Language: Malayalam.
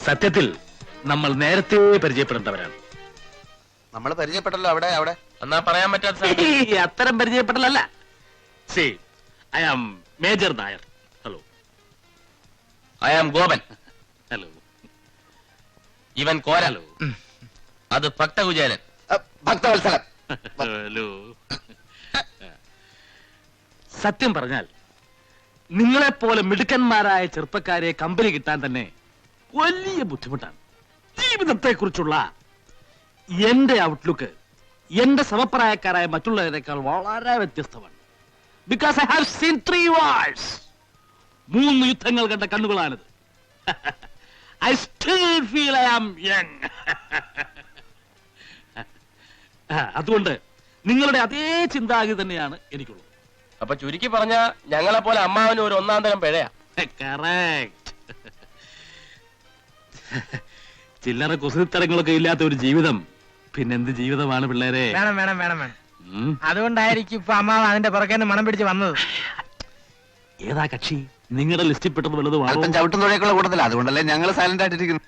സത്യത്തിൽ നമ്മൾ നേരത്തെ പരിചയപ്പെടേണ്ടവരാണ്. നമ്മൾ പരിചയപ്പെട്ടല്ലോ. അവിടെ അവിടെ എന്നാ പറയാൻ പറ്റാത്ത അത്തരം പരിചയപ്പെടലല്ല. See I am major Nair. Hello. I am Gopan. Hello. ഇവൻ കോര. ഹലോ. അത് ഭക്തകുചേലൻ. ഭക്തവത്സലൻ. ഹലോ. സത്യം പറഞ്ഞാൽ നിങ്ങളെപ്പോലെ മിടുക്കന്മാരായ ചെറുപ്പക്കാരെ കമ്പനി കിട്ടാൻ തന്നെ വലിയ ബുദ്ധിമുട്ടാണ്. ജീവിതത്തെ കുറിച്ചുള്ള എന്റെ ഔട്ട്ലുക്ക് എന്റെ സമപ്രായക്കാരായ മറ്റുള്ളവരെക്കാൾ വളരെ വ്യത്യസ്തമാണ്. Because I have seen 3 wars. 3 യുദ്ധങ്ങൾ കണ്ട കണ്ണുകളാണിത്. I still feel I am young. അതുകൊണ്ട് നിങ്ങളുടെ അതേ ചിന്താഗതി തന്നെയാണ് എനിക്കുള്ളത്. അപ്പൊ ചുരുക്കി പറഞ്ഞ ഞങ്ങളെ പോലെ അമ്മാവന് ഒരു 1-ാം തരം പിഴയാ. കറക്റ്റ്. ചില്ലറ കുസൃത്തരങ്ങളൊക്കെ ഇല്ലാത്ത ഒരു ജീവിതം പിന്നെന്ത് ജീവിതമാണ് പിള്ളേരെ? വേണം വേണം വേണം വേണം. അതുകൊണ്ടായിരിക്കും ഇപ്പൊ അമ്മാവ് അതിന്റെ പുറകെ മണം പിടിച്ച് വന്നത്. ഏതാ കക്ഷി? നിങ്ങളുടെ ലിസ്റ്റിൽ പെട്ടത് വലുതും അല്പം ചവിട്ടും തുഴയൊക്കെയുള്ള കൂട്ടത്തില്ല. അതുകൊണ്ടല്ലേ ഞങ്ങൾ സൈലന്റ് ആയിട്ടിരിക്കുന്നു.